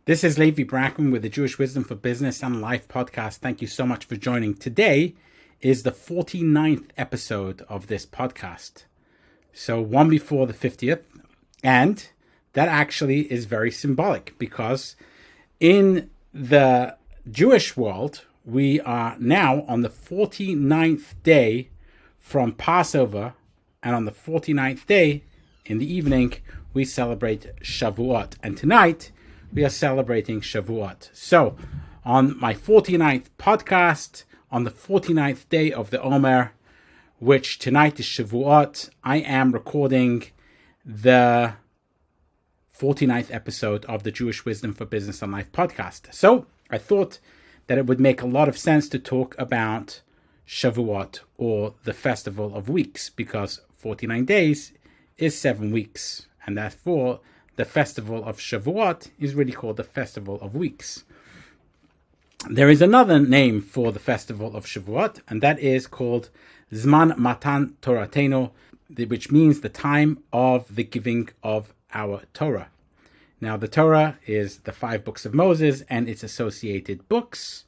This is Levi Brackman with the Jewish Wisdom for Business and Life podcast. Thank you so much for joining. Today is the 49th episode of this podcast. So one before the 50th. And that actually is very symbolic because in the Jewish world, we are now on the 49th day from Passover. And on the 49th day in the evening, we celebrate Shavuot. And tonight, we are celebrating Shavuot. So, on my 49th podcast, on the 49th day of the Omer, which tonight is Shavuot, I am recording the 49th episode of the Jewish Wisdom for Business and Life podcast. So, I thought that it would make a lot of sense to talk about Shavuot, or the Festival of Weeks, because 49 days is 7 weeks, and therefore the Festival of Shavuot is really called the Festival of Weeks. There is another name for the Festival of Shavuot, and that is called Zman Matan Torateno, which means the time of the giving of our Torah. Now, the Torah is the 5 books of Moses and its associated books,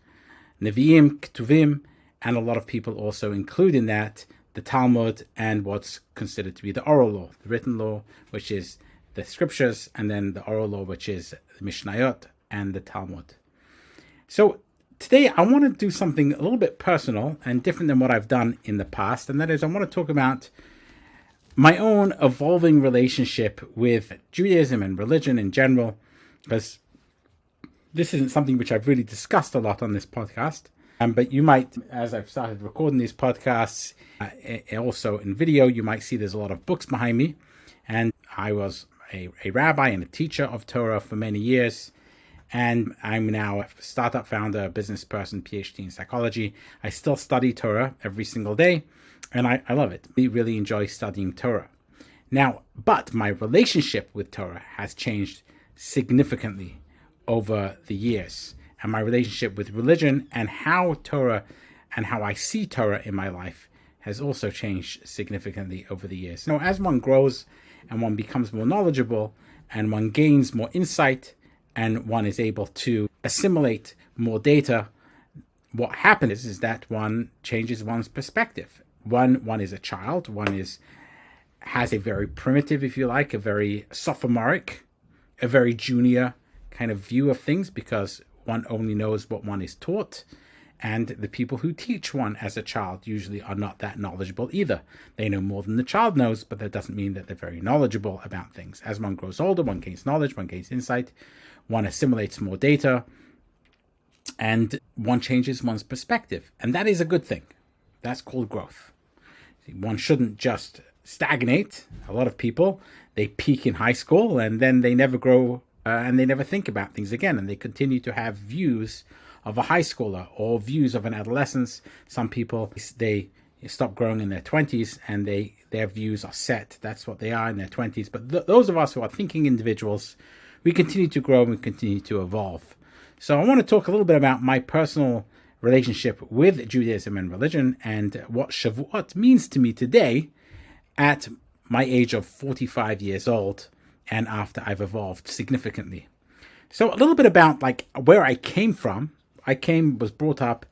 Nevi'im, Ketuvim, and a lot of people also include in that the Talmud and what's considered to be the oral law, the written law, which is the scriptures, and then the oral law, which is the Mishnayot and the Talmud. So today I want to do something a little bit personal and different than what I've done in the past, and that is I want to talk about my own evolving relationship with Judaism and religion in general, because this isn't something which I've really discussed a lot on this podcast. But you might, as I've started recording these podcasts, also in video, you might see there's a lot of books behind me. And I was a rabbi and a teacher of Torah for many years. And I'm now a startup founder, a business person, PhD in psychology. I still study Torah every single day, and I love it. I really enjoy studying Torah. Now, but my relationship with Torah has changed significantly over the years. And my relationship with religion and how Torah and how I see Torah in my life has also changed significantly over the years. Now, as one grows and one becomes more knowledgeable and one gains more insight and one is able to assimilate more data, what happens is that one changes one's perspective. One is a child, has a very primitive, if you like, a very sophomoric, a very junior kind of view of things, because one only knows what one is taught, and the people who teach one as a child usually are not that knowledgeable either. They know more than the child knows, but that doesn't mean that they're very knowledgeable about things. As one grows older, one gains knowledge, one gains insight, one assimilates more data, and one changes one's perspective. And that is a good thing. That's called growth. One shouldn't just stagnate. A lot of people, they peak in high school and then they never grow and they never think about things again, and they continue to have views of a high schooler or views of an adolescence. Some people, they stop growing in their 20s and their views are set. That's what they are in their 20s. But those of us who are thinking individuals, we continue to grow and we continue to evolve. So I want to talk a little bit about my personal relationship with Judaism and religion and what Shavuot means to me today at my age of 45 years old. And after I've evolved significantly. So a little bit about like where I came from. Was brought up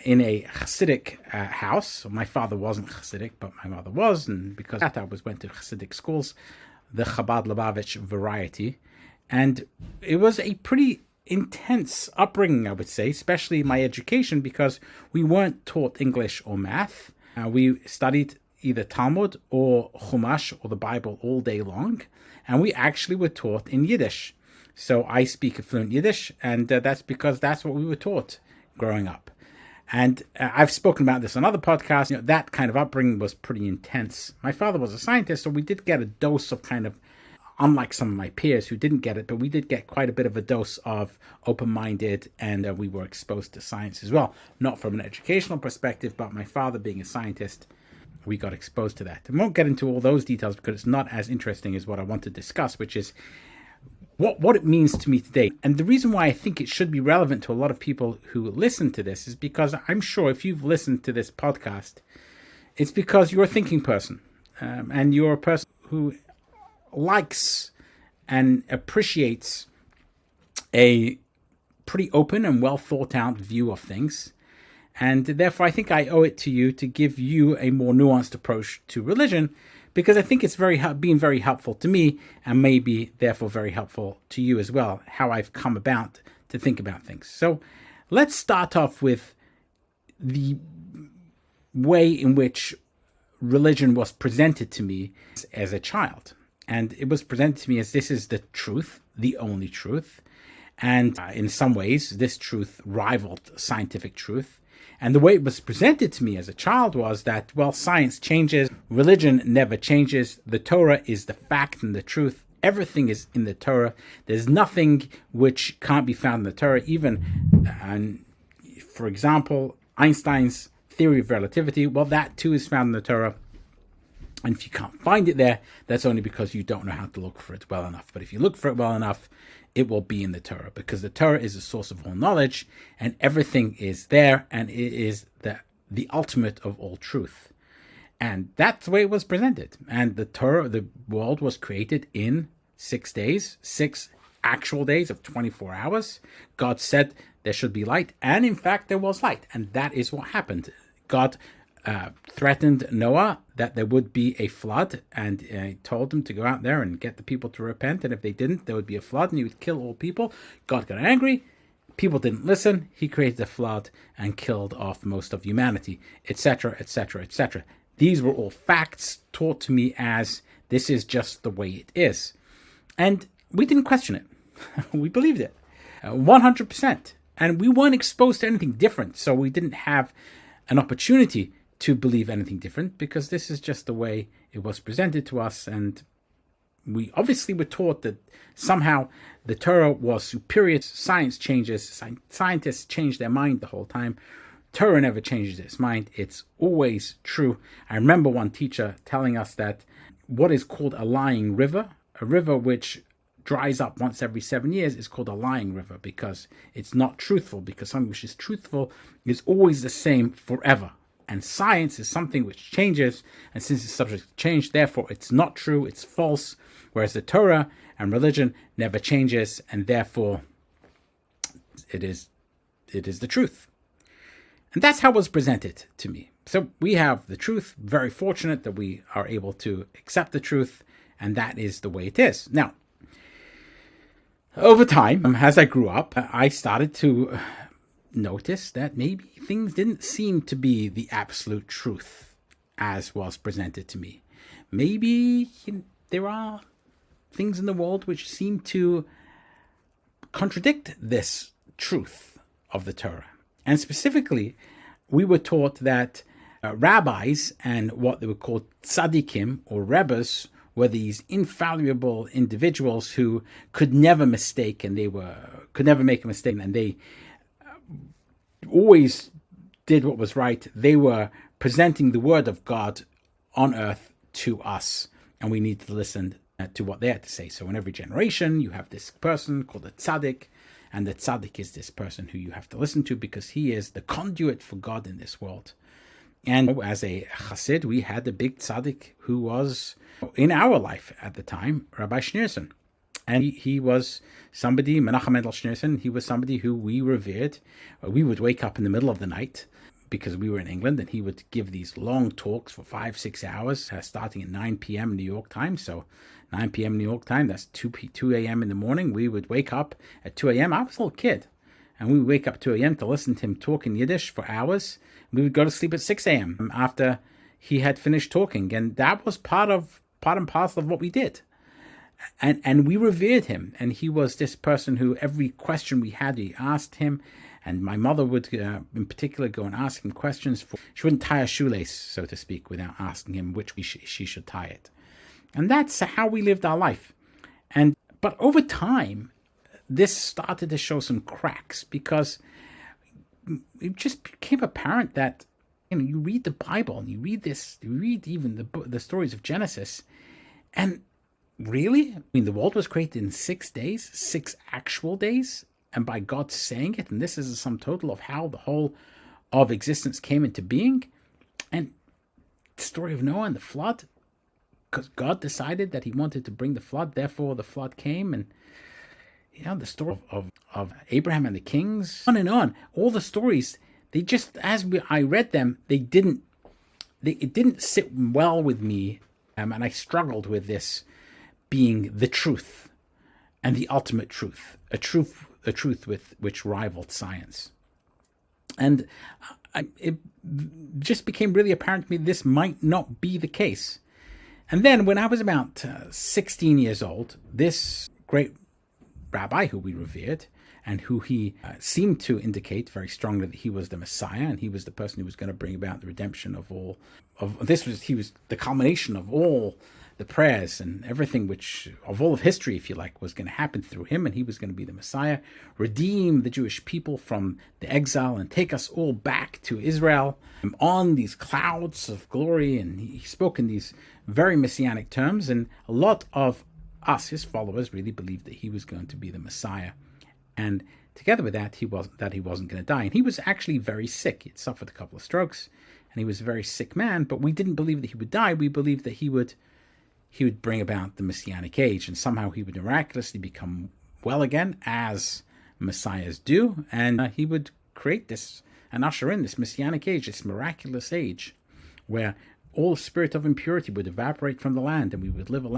in a Hasidic house. My father wasn't Hasidic, but my mother was. And because of that, I went to Hasidic schools, the Chabad Lubavitch variety. And it was a pretty intense upbringing, I would say, especially my education, because we weren't taught English or math. We studied either Talmud or Chumash or the Bible all day long. And we actually were taught in Yiddish. So I speak a fluent Yiddish, and that's because that's what we were taught growing up. And I've spoken about this on other podcasts. That kind of upbringing was pretty intense. My father was a scientist, so we did get a dose of kind of, unlike some of my peers who didn't get it, but we did get quite a bit of a dose of open-minded, and we were exposed to science as well. Not from an educational perspective, but my father being a scientist, we got exposed to that. I won't get into all those details because it's not as interesting as what I want to discuss, which is what it means to me today. And the reason why I think it should be relevant to a lot of people who listen to this is because I'm sure if you've listened to this podcast, it's because you're a thinking person, and you're a person who likes and appreciates a pretty open and well thought out view of things. And therefore, I think I owe it to you to give you a more nuanced approach to religion, because I think it's been very helpful to me, and maybe therefore very helpful to you as well, how I've come about to think about things. So let's start off with the way in which religion was presented to me as a child. And it was presented to me as this is the truth, the only truth. And in some ways, this truth rivaled scientific truth. And the way it was presented to me as a child was that, well, science changes, religion never changes, the Torah is the fact and the truth, everything is in the Torah, there's nothing which can't be found in the Torah, even, for example, Einstein's theory of relativity, well, that too is found in the Torah. And if you can't find it there, that's only because you don't know how to look for it well enough. But if you look for it well enough, it will be in the Torah, because the Torah is the source of all knowledge, and everything is there, and it is the ultimate of all truth. And that's the way it was presented. And the Torah, the world was created in 6 days, 6 actual days of 24 hours. God said there should be light, and in fact there was light, and that is what happened. God threatened Noah that there would be a flood, and told him to go out there and get the people to repent, and if they didn't, there would be a flood and he would kill all people. God got angry, people didn't listen, he created a flood and killed off most of humanity, etc., etc., etc. These were all facts taught to me as this is just the way it is, and we didn't question it. We believed it 100%, and we weren't exposed to anything different, so we didn't have an opportunity to believe anything different, because this is just the way it was presented to us. And we obviously were taught that somehow the Torah was superior. Science changes, scientists change their mind the whole time. Torah never changes its mind, it's always true. I remember one teacher telling us that what is called a lying river, a river which dries up once every 7 years, is called a lying river, because it's not truthful, because something which is truthful is always the same forever. And science is something which changes, and since it's subject to change, therefore it's not true, it's false, whereas the Torah and religion never changes, and therefore it is the truth. And that's how it was presented to me. So we have the truth, very fortunate that we are able to accept the truth, and that is the way it is. Now, over time, as I grew up, I started to notice that maybe things didn't seem to be the absolute truth as was presented to me. Maybe there are things in the world which seem to contradict this truth of the Torah. And specifically, we were taught that rabbis and what they were called tzaddikim or rebbes were these infallible individuals who could never mistake, and could never make a mistake, and they always did what was right. They were presenting the word of God on earth to us, and we need to listen to what they had to say. So in every generation, you have this person called a tzaddik, and the tzaddik is this person who you have to listen to because he is the conduit for God in this world. And as a Hasid, we had a big tzaddik who was in our life at the time, Rabbi Schneerson. And he was somebody, Menachem Mendel Schneerson, he was somebody who we revered. We would wake up in the middle of the night because we were in England, and he would give these long talks for 5-6 hours, starting at 9 p.m. New York time. So 9 p.m. New York time, that's 2 a.m. in the morning. We would wake up at 2 a.m. I was a little kid, and we would wake up at 2 a.m. to listen to him talk in Yiddish for hours. We would go to sleep at 6 a.m. after he had finished talking, and that was part and parcel of what we did. And we revered him, and he was this person who every question we had, we asked him, and my mother would, in particular, go and ask him questions. She wouldn't tie a shoelace, so to speak, without asking him which she should tie it. And that's how we lived our life. But over time, this started to show some cracks, because it just became apparent that, you read the Bible, and you read even the stories of Genesis, and really? The world was created in 6 days, 6 actual days, and by God saying it, and this is the sum total of how the whole of existence came into being. And the story of Noah and the flood, because God decided that he wanted to bring the flood, therefore the flood came. And the story of of Abraham and the kings, on and on. All the stories, they just, I read them, it didn't sit well with me, and I struggled with this being the truth and the ultimate truth, a truth which rivaled science. And it just became really apparent to me this might not be the case. And then when I was about 16 years old, this great rabbi who we revered, and who he seemed to indicate very strongly that he was the Messiah, and he was the person who was going to bring about the redemption of all of this. He was the culmination of all the prayers and everything of all of history, if you like, was going to happen through him, and he was going to be the Messiah, redeem the Jewish people from the exile and take us all back to Israel on these clouds of glory. And he spoke in these very messianic terms, and a lot of us, his followers, really believed that he was going to be the Messiah. And together with that, he wasn't going to die. And he was actually very sick. He'd suffered a couple of strokes, and he was a very sick man, but we didn't believe that he would die. We believed that he would bring about the Messianic age, and somehow he would miraculously become well again, as Messiahs do, and he would create this and usher in this Messianic age, this miraculous age, where all spirit of impurity would evaporate from the land, and we would live a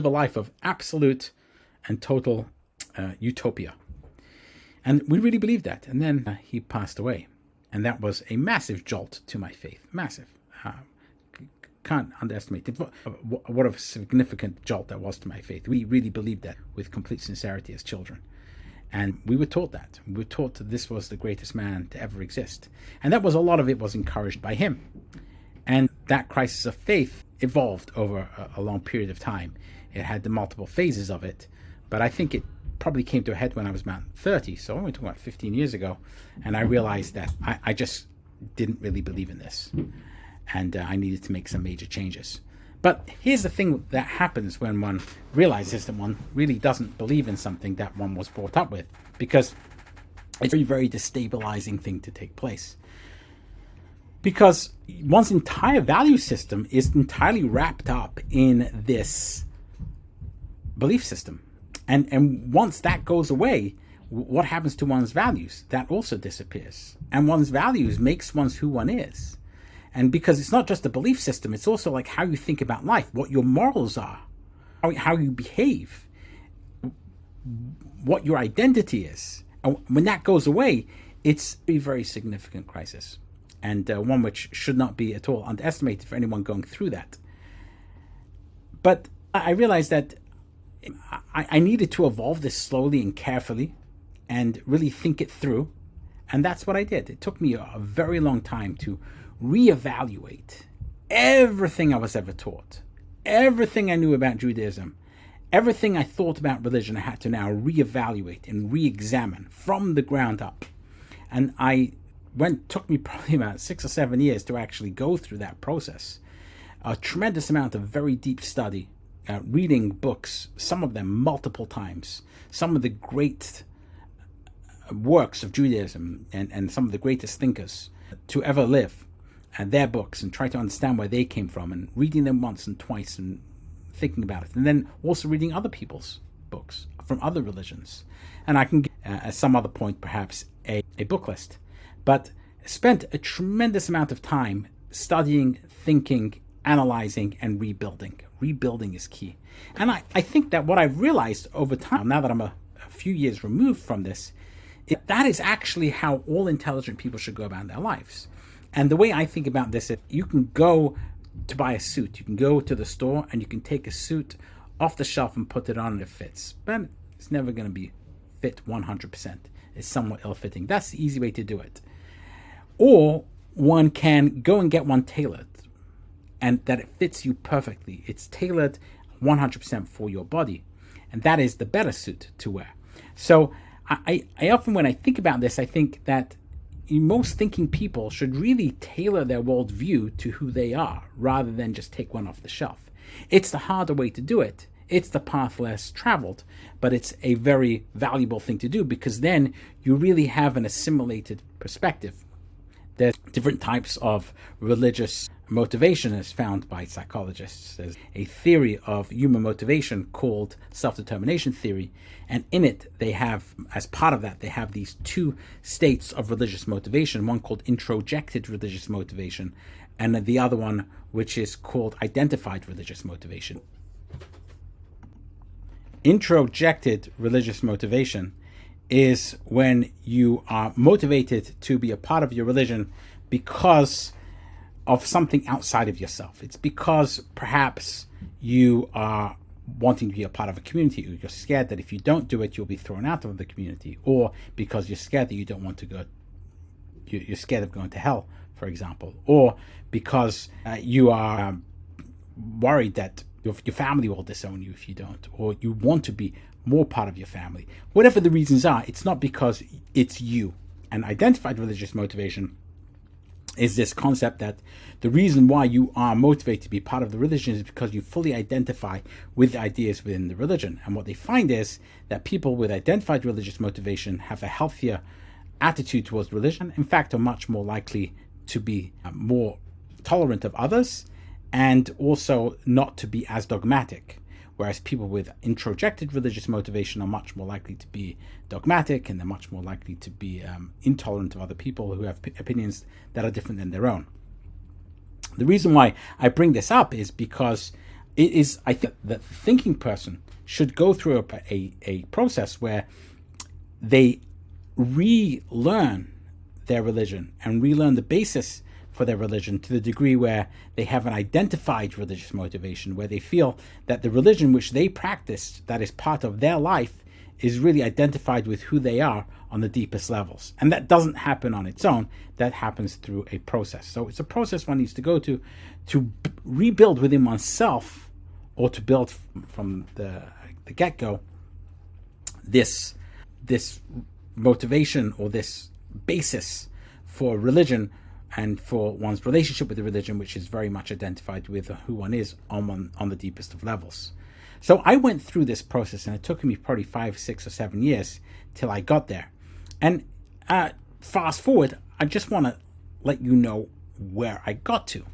life of absolute and total utopia. And we really believed that. And then he passed away, and that was a massive jolt to my faith. Massive. Can't underestimate what a significant jolt that was to my faith. We really believed that with complete sincerity as children. And we were taught that. We were taught that this was the greatest man to ever exist. And that was, a lot of it was encouraged by him. And that crisis of faith evolved over a long period of time. It had the multiple phases of it. But I think it probably came to a head when I was about 30. So I'm talking about 15 years ago. And I realized that I just didn't really believe in this. And I needed to make some major changes. But here's the thing that happens when one realizes that one really doesn't believe in something that one was brought up with, because it's a very, very destabilizing thing to take place. Because one's entire value system is entirely wrapped up in this belief system. And once that goes away, what happens to one's values? That also disappears. And one's values makes one who one is. And because it's not just a belief system, it's also like how you think about life, what your morals are, how you behave, what your identity is. And when that goes away, it's a very significant crisis, and one which should not be at all underestimated for anyone going through that. But I realized that I needed to evolve this slowly and carefully and really think it through. And that's what I did. It took me a very long time to reevaluate everything I was ever taught, everything I knew about Judaism, everything I thought about religion. I had to now reevaluate and re-examine from the ground up. And took me probably about 6 or 7 years to actually go through that process. A tremendous amount of very deep study, reading books, some of them multiple times, some of the great works of Judaism and some of the greatest thinkers to ever live, and their books, and try to understand where they came from, and reading them once and twice and thinking about it, and then also reading other people's books from other religions. And I can give, at some other point, perhaps a book list. But spent a tremendous amount of time studying, thinking, analyzing, and rebuilding. Rebuilding is key. And I think that what I've realized over time, now that I'm a few years removed from this, that is actually how all intelligent people should go about their lives. And the way I think about this is, you can go to buy a suit. You can go to the store and you can take a suit off the shelf and put it on and it fits. But it's never going to be fit 100%. It's somewhat ill-fitting. That's the easy way to do it. Or one can go and get one tailored, and that it fits you perfectly. It's tailored 100% for your body. And that is the better suit to wear. So I often, when I think about this, I think that most thinking people should really tailor their worldview to who they are, rather than just take one off the shelf. It's the harder way to do it. It's the path less traveled, but it's a very valuable thing to do, because then you really have an assimilated perspective There's different types of religious motivation as found by psychologists. There's a theory of human motivation called self-determination theory, and in it they have, as part of that, they have these two states of religious motivation, one called introjected religious motivation, and the other one which is called identified religious motivation. Introjected religious motivation is when you are motivated to be a part of your religion because of something outside of yourself. It's because perhaps you are wanting to be a part of a community, or you're scared that if you don't do it, you'll be thrown out of the community, or because you're scared that you don't want to go, you're scared of going to hell, for example, or because you are worried that your family will disown you if you don't, or you want to be more part of your family. Whatever the reasons are, it's not because it's you. And identified religious motivation is this concept that the reason why you are motivated to be part of the religion is because you fully identify with the ideas within the religion. And what they find is that people with identified religious motivation have a healthier attitude towards religion, in fact, are much more likely to be more tolerant of others, and also not to be as dogmatic. Whereas people with introjected religious motivation are much more likely to be dogmatic, and they're much more likely to be intolerant of other people who have opinions that are different than their own. The reason why I bring this up is because I think that the thinking person should go through a process where they relearn their religion and relearn the basis for their religion to the degree where they have an identified religious motivation, where they feel that the religion which they practice, that is part of their life, is really identified with who they are on the deepest levels. And that doesn't happen on its own. That happens through a process. So it's a process one needs to go to rebuild within oneself, or to build from the get-go this motivation, or this basis for religion and for one's relationship with the religion, which is very much identified with who one is on the deepest of levels. So I went through this process, and it took me probably 5, 6, or 7 years till I got there. And fast forward, I just want to let you know where I got to.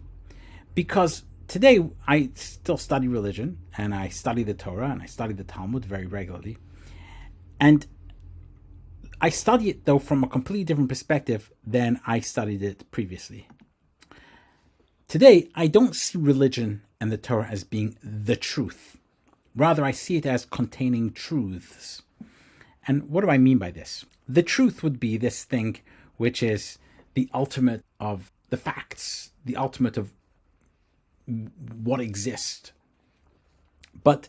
Because today I still study religion, and I study the Torah, and I study the Talmud very regularly. And I study it, though, from a completely different perspective than I studied it previously. Today, I don't see religion and the Torah as being the truth. Rather, I see it as containing truths. And what do I mean by this? The truth would be this thing which is the ultimate of the facts, the ultimate of what exists. But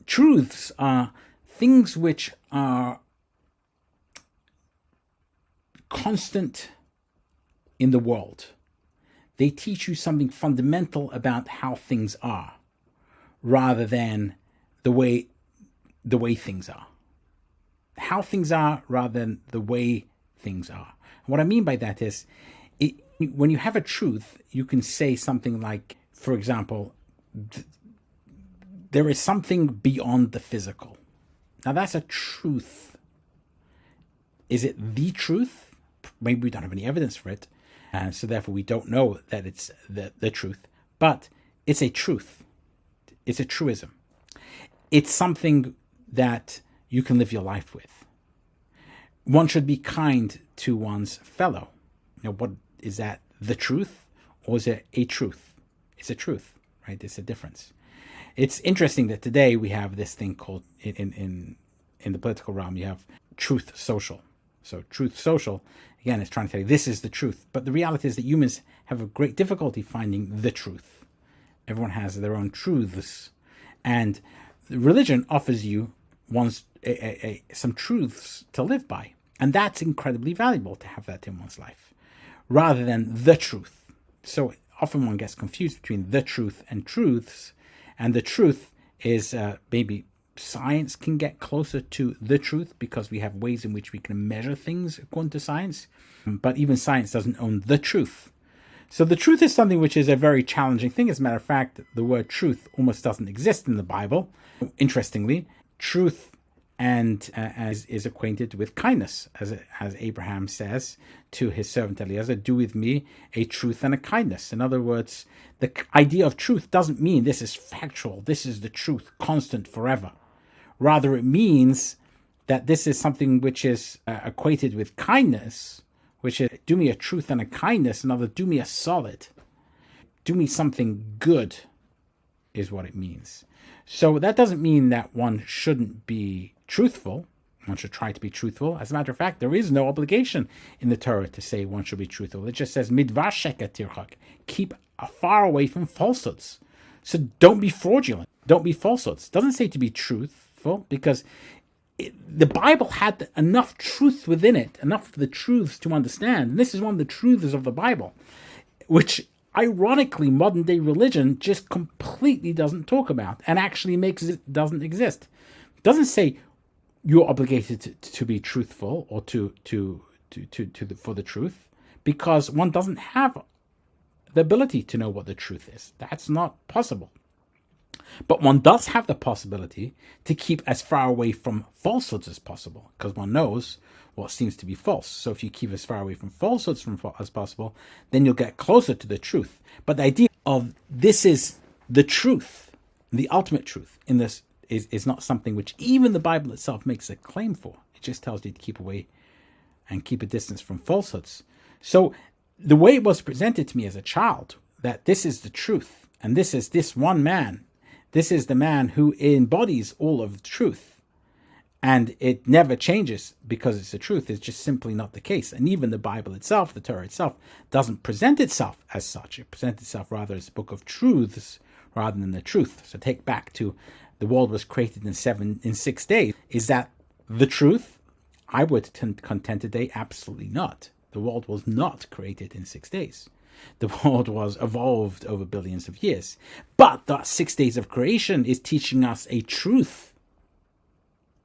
truths are things which are constant in the world. They teach you something fundamental about how things are, rather than the way things are. How things are rather than the way things are. And what I mean by that is, when you have a truth, you can say something like, for example, there is something beyond the physical. Now that's a truth. Is it the truth? Maybe we don't have any evidence for it, and so therefore we don't know that it's the truth. But it's a truth. It's a truism. It's something that you can live your life with. One should be kind to one's fellow. What is that? The truth, or is it a truth? It's a truth, right? It's a difference. It's interesting that today we have this thing called, in the political realm, you have truth social. So truth social, again, is trying to tell you this is the truth. But the reality is that humans have a great difficulty finding the truth. Everyone has their own truths. And religion offers you some truths to live by. And that's incredibly valuable to have that in one's life, rather than the truth. So often one gets confused between the truth and truths. And the truth is maybe science can get closer to the truth, because we have ways in which we can measure things according to science. But even science doesn't own the truth. So the truth is something which is a very challenging thing. As a matter of fact, the word truth almost doesn't exist in the Bible. Interestingly, truth and as is acquainted with kindness, as Abraham says to his servant Eliezer, do with me a truth and a kindness. In other words, the idea of truth doesn't mean this is factual, this is the truth, constant, forever. Rather, it means that this is something which is equated with kindness, which is do me a truth and a kindness. In other words, do me a solid, do me something good, is what it means. So that doesn't mean that one shouldn't be truthful. One should try to be truthful. As a matter of fact, there is no obligation in the Torah to say one should be truthful. It just says, midvar sheker tirchak, keep far away from falsehoods. So don't be fraudulent. Don't be falsehoods. It doesn't say to be truthful, because the Bible had enough truth within it, enough of the truths to understand. And this is one of the truths of the Bible, which ironically modern day religion just completely doesn't talk about, and actually makes it doesn't exist. It doesn't say you're obligated to be truthful or for the truth, because one doesn't have the ability to know what the truth is. That's not possible. But one does have the possibility to keep as far away from falsehoods as possible, because one knows what seems to be false. So if you keep as far away from falsehoods as possible, then you'll get closer to the truth. But the idea of this is the truth, the ultimate truth in this, is not something which even the Bible itself makes a claim for. It just tells you to keep away and keep a distance from falsehoods. So the way it was presented to me as a child, that this is the truth, and this is this one man, this is the man who embodies all of the truth, and it never changes because it's the truth, is just simply not the case. And even the Bible itself, the Torah itself, doesn't present itself as such. It presents itself rather as a book of truths rather than the truth. So take back to the world was created in 6 days. Is that the truth? I would contend today, absolutely not. The world was not created in 6 days. The world was evolved over billions of years. But the 6 days of creation is teaching us a truth.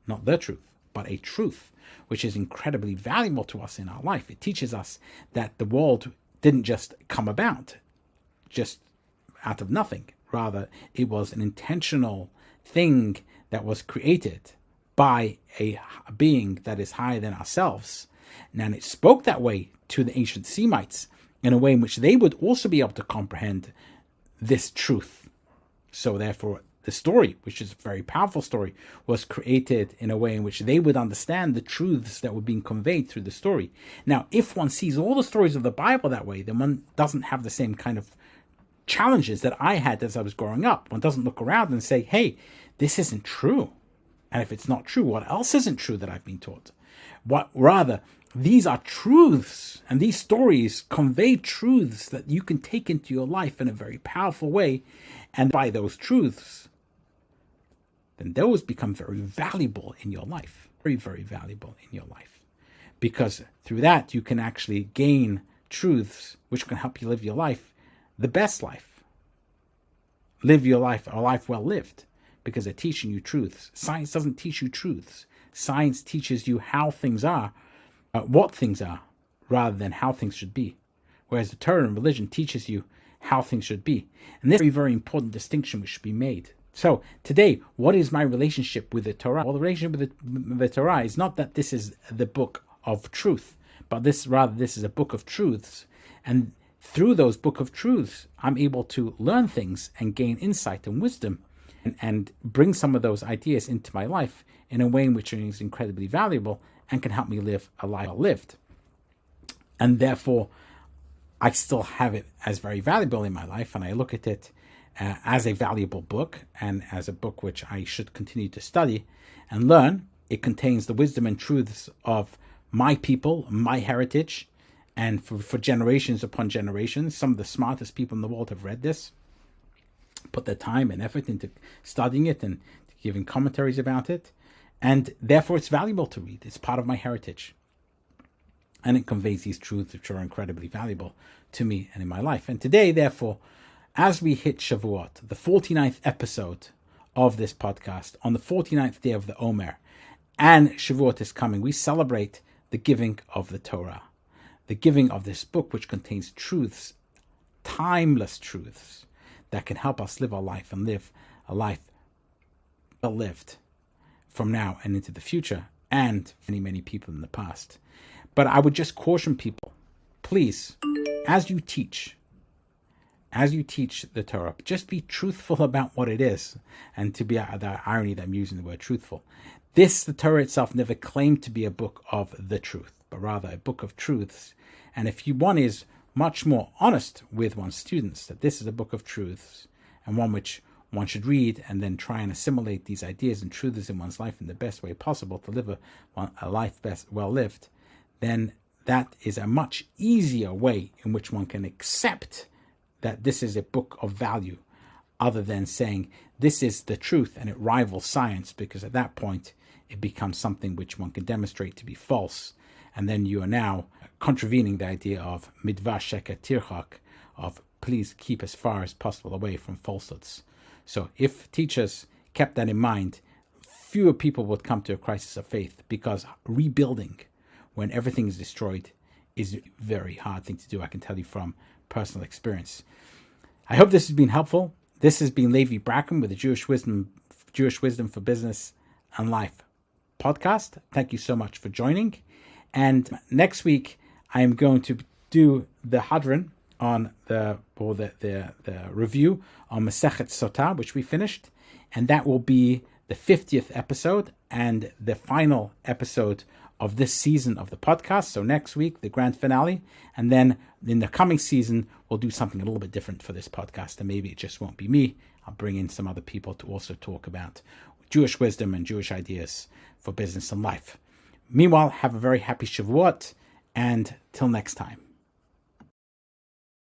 Not the truth, but a truth, which is incredibly valuable to us in our life. It teaches us that the world didn't just come about, just out of nothing. Rather, it was an intentional thing that was created by a being that is higher than ourselves. And it spoke that way to the ancient Semites in a way in which they would also be able to comprehend this truth. So therefore, the story, which is a very powerful story, was created in a way in which they would understand the truths that were being conveyed through the story. Now, if one sees all the stories of the Bible that way, then one doesn't have the same kind of challenges that I had as I was growing up. One doesn't look around and say, hey, this isn't true. And if it's not true, what else isn't true that I've been taught? Rather, these are truths, and these stories convey truths that you can take into your life in a very powerful way. And by those truths, then those become very valuable in your life. Very, very valuable in your life. Because through that, you can actually gain truths which can help you live your life, the best life. Live your life, a life well lived, because they're teaching you truths. Science doesn't teach you truths. Science teaches you how things are, what things are, rather than how things should be. Whereas the Torah and religion teaches you how things should be. And this is a very, very important distinction which should be made. So today, what is my relationship with the Torah? Well, the relationship with the Torah is not that this is the book of truth, but this is a book of truths. And through those book of truths, I'm able to learn things and gain insight and wisdom and bring some of those ideas into my life in a way in which is incredibly valuable and can help me live a life well lived. And therefore, I still have it as very valuable in my life, and I look at it as a valuable book and as a book which I should continue to study and learn. It contains the wisdom and truths of my people, my heritage, and for generations upon generations. Some of the smartest people in the world have read this, put their time and effort into studying it and giving commentaries about it. And therefore, it's valuable to read. It's part of my heritage. And it conveys these truths which are incredibly valuable to me and in my life. And today, therefore, as we hit Shavuot, the 49th episode of this podcast, on the 49th day of the Omer, and Shavuot is coming, we celebrate the giving of the Torah, the giving of this book which contains truths, timeless truths, that can help us live our life and live a life well lived. from now and into the future, and many, many people in the past. But I would just caution people, please, as you teach the Torah, just be truthful about what it is. And to be the irony that I'm using the word truthful. The Torah itself never claimed to be a book of the truth, but rather a book of truths. And if one is much more honest with one's students, that this is a book of truths, and one which one should read and then try and assimilate these ideas and truths in one's life in the best way possible to live a life best well lived, then that is a much easier way in which one can accept that this is a book of value, other than saying this is the truth and it rivals science, because at that point it becomes something which one can demonstrate to be false, and then you are now contravening the idea of midvah sheker tirchak, of please keep as far as possible away from falsehoods. So if teachers kept that in mind, fewer people would come to a crisis of faith, because rebuilding when everything is destroyed is a very hard thing to do. I can tell you from personal experience. I hope this has been helpful. This has been Levi Brackman with the Jewish Wisdom for Business and Life podcast. Thank you so much for joining. And next week, I am going to do the Hadron on the review on Masechet Sotah, which we finished. And that will be the 50th episode and the final episode of this season of the podcast. So next week, the grand finale. And then in the coming season, we'll do something a little bit different for this podcast. And maybe it just won't be me. I'll bring in some other people to also talk about Jewish wisdom and Jewish ideas for business and life. Meanwhile, have a very happy Shavuot, and till next time.